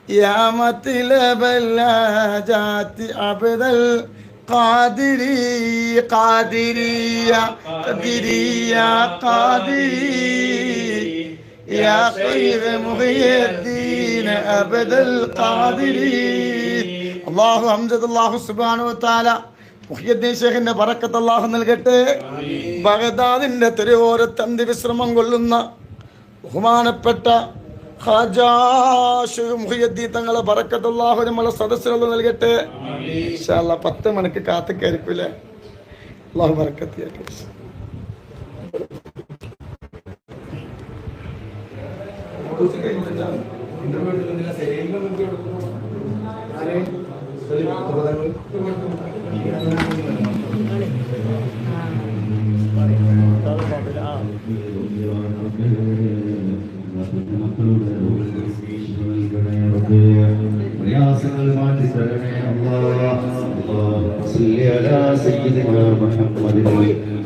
يا مطلب الحاجات عبد القادري قادري يا قادري يا قادري يا خير محي الدين عبد القادري. അള്ളാഹു ഹംദ് അല്ലാഹു സുബ്ഹാനഹു വ തആല മുഹ്യിദ്ദീൻ ശൈഖിന്റെ ബറക്കത്ത് അല്ലാഹു നൽകട്ടെ. ബഗ്ദാദിന്റെ തെരുവോരത്ത് അന്ത്യവിശ്രമം കൊള്ളുന്ന ബഹുമാനപ്പെട്ട ഖാജാ ശൈഖ് മുഹ്യിദ്ദീൻ തങ്ങളെ ബറക്കത്ത് അല്ലാഹു നമ്മളെ സദസ്സിലുള്ള നൽകട്ടെ. ഇൻഷാ അല്ലാഹ് 10 മണിക്ക് കാത്തിക്കായിരിക്കൂലേ. അല്ലാഹു ബറക്കത്ത് ചെയ്യട്ടെ. പ്രയാസങ്ങൾ മാറ്റി തരണേ അല്ലാഹ്. صلي على سيدنا محمد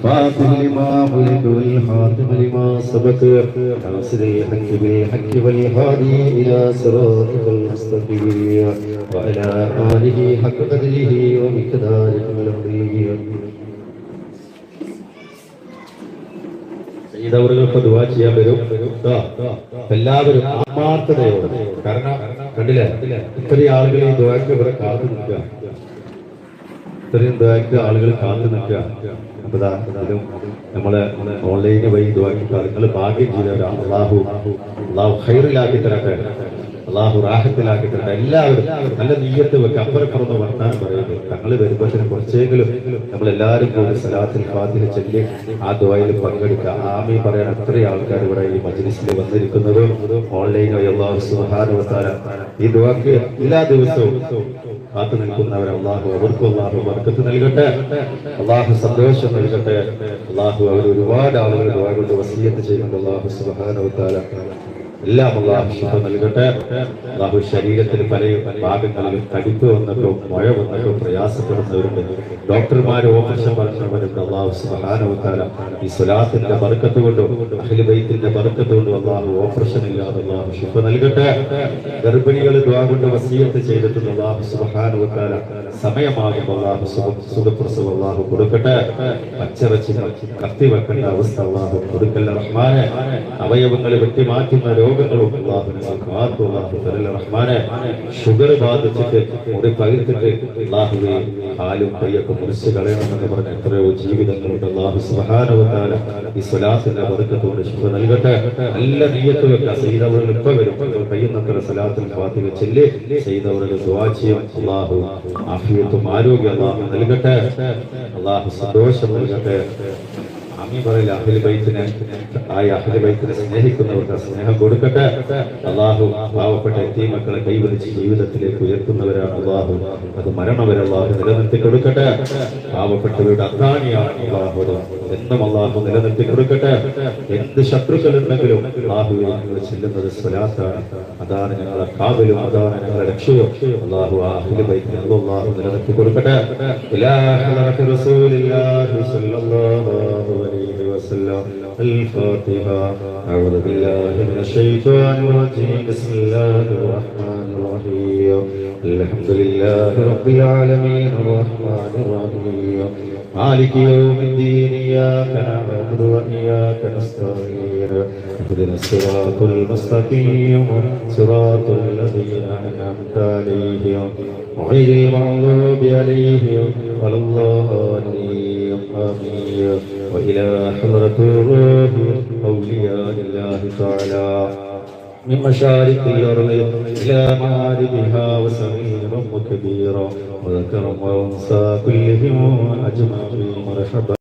فاتح لما ملك والخاتم لما سبق ناصر الحق بالحق والهادي الى صراطك المستقيم وعلى اله حق قدره ومقداره العظيم. ചെയ്തവർക്ക് ദുആ ചെയ്യാൻ വരും. എല്ലാവരും ആത്മാർത്ഥതയോടെ, കാരണം കണ്ടില്ലേ ഇത്രയും ആളുകൾ ഈ ദുആക്ക് ഇവിടെ കാത്തു നിൽക്കുക, ഇത്രയും ദുആക്ക് ആളുകൾ കാത്തു നിൽക്കുക. അപ്പൊ ഇതിലും നമ്മള് ഓൺലൈന് വഴി ദുആക്ക് നിങ്ങൾ ഭാഗ്യം ചെയ്തവരാണ്. അള്ളാഹു ഖൈറിലാക്കി തരട്ടെ, അള്ളാഹു റാഹത്തിലാക്കി തരട്ടെ. എല്ലാവരും നല്ല നീയത്ത് വെക്കുക. അപ്പുറപ്പുറന്ന് വർത്താനം പറയുന്നത് തങ്ങൾ വരുമ്പോഴത്തേനും കുറച്ചെങ്കിലും നമ്മളെല്ലാവരും കൂടി സലാത്തുൽ ഫാത്തിഹ ചൊല്ലി ആ ദുആയിൽ പങ്കെടുക്കുക. ആമീൻ പറയാൻ അത്രയും ആൾക്കാർ ഇവിടെ ഈ മജ്ലിസിൽ വന്നിരിക്കുന്നത്. ഓൺലൈൻ വഴി അല്ലാഹു സുബ്ഹാനഹു വ തആല ഈ ദുആക്ക് എല്ലാ ദിവസവും കാത്തു നിൽക്കുന്നവരെ അള്ളാഹു അവർക്കും അള്ളാഹു ബർക്കത്ത് നൽകട്ടെ, അള്ളാഹു സന്തോഷം നൽകട്ടെ. അള്ളാഹു അവർ ഒരുപാട് ആളുകൾ ദുആ കൊണ്ട് വസിയത്ത് ചെയ്യുന്നുണ്ട്. അള്ളാഹു സുബ്ഹാനഹു വ തആല എല്ലാം അള്ളാഹു ശിഫ നൽകട്ടെ. അള്ളാഹു ശരീരത്തിൽ പല ഭാഗങ്ങളിലും കടിപ്പ് വന്നിട്ടോ മഴ വന്നിട്ടോ പ്രയാസപ്പെടുന്നവരുണ്ട്, ഡോക്ടർമാർ ഓപ്പറേഷൻ പറഞ്ഞവരുണ്ട്. അള്ളാഹു സുബ്ഹാനഹു വ തആല ഈ സ്വലാത്തിന്റെ ബർക്കത്ത് കൊണ്ടും അഹ്ലു ബൈത്തിന്റെ ബർക്കത്ത് കൊണ്ടും അള്ളാഹു ഓപ്പറേഷൻ ഇല്ലാതെ അള്ളാഹു ശിഫ നൽകട്ടെ. ഗർഭിണികൾ ദുആ കൊണ്ട് വസിയത്ത് ചെയ്തിട്ടുണ്ട്. അള്ളാഹു സുബ്ഹാനഹു വ തആല സമയമാകുമ്പോൾ അള്ളാഹു സുഖപ്രസവം അള്ളാഹു കൊടുക്കട്ടെ. പച്ചിറച്ചി കത്തി വെക്കേണ്ട അവസ്ഥ അള്ളാഹു കൊടുക്കല്ല റഹ്മാനെ. അവയവങ്ങൾ വെട്ടിമാറ്റുന്ന രോഗങ്ങളും റഹ്മാനെ. ഷുഗർ ബാധിച്ചിട്ട് ഒരു പകുത്തിട്ട് അള്ളാഹുവെ കാലും കൈയൊക്കെ മുറിച്ച് കളയണമെന്ന് പറഞ്ഞ എത്രയോ ജീവിതങ്ങളുണ്ട്. അള്ളാഹു സുബ്ഹാനഹു വ തആല ഈ സ്വലാത്തിന്റെ ബർക്കത്തോട് ശിഫ നൽകട്ടെ. നല്ല നിയ്യത്ത് വെക്കുക. ചെയ്തവர்கள் ഇപ്പൊ വരും, കഴിയുന്നത്ര സ്വലാത്തുൽ ഫാത്തിഹ ചൊല്ലി ചെയ്തവർക്ക് ദുആ ചെയ്യും. അള്ളാഹു ആഫിയത്തും ആരോഗ്യം അള്ളാഹു നൽകട്ടെ, അള്ളാഹു സന്തോഷം നൽകട്ടെ. ആമീൻ പറയില്ല. അഹ്ലു ബൈത്തിനെ അഹ്ലു ബൈത്തിനെ സ്നേഹിക്കുന്നവർക്ക് സ്നേഹം കൊടുക്കട്ടെ. അള്ളാഹു പാവപ്പെട്ട യതീമക്കളെ കൈവരിച്ച് ജീവിതത്തിലേക്ക് ഉയർത്തുന്നവരാണ്. അള്ളാഹു അത് മരണം വരെ അള്ളാഹു നിലനിർത്തി കൊടുക്കട്ടെ. പാവപ്പെട്ടവരുടെ അത്താണിയാണ് അള്ളാഹു, എന്നും അള്ളാഹു നിലനിർത്തി കൊടുക്കട്ടെ. എന്ത് ശത്രുക്കളുണ്ടെങ്കിലും അള്ളാഹുവെ ഞങ്ങൾ ചെല്ലുന്നത് സ്വലാത്താണ്, അതാണ് ഞങ്ങളെ കാവലും, അതാണ് ഞങ്ങളെ രക്ഷയും. അള്ളാഹു അഹ്ലു ബൈത്തിനെ അള്ളാഹു നിലനിർത്തി കൊടുക്കട്ടെ. الفاتحة. أعوذ بالله من الشيطان الرجيم. بسم الله الرحمن الرحيم. الحمد لله رب العالمين الرحمن الرحيم مالك يوم الدين. إياك نعبد وإياك نستعين. اهدنا الصراط المستقيم صراط الذين أنعمت عليهم غير المغضوب عليهم ولا الضالين. آمين. وإلى حضرة الروح أولياء الله تعالى من مشارق الأرض إلى مغاربها وصغيرا وكبيرا وذكرا وأنثى كلهم أجمعين. مرحبا.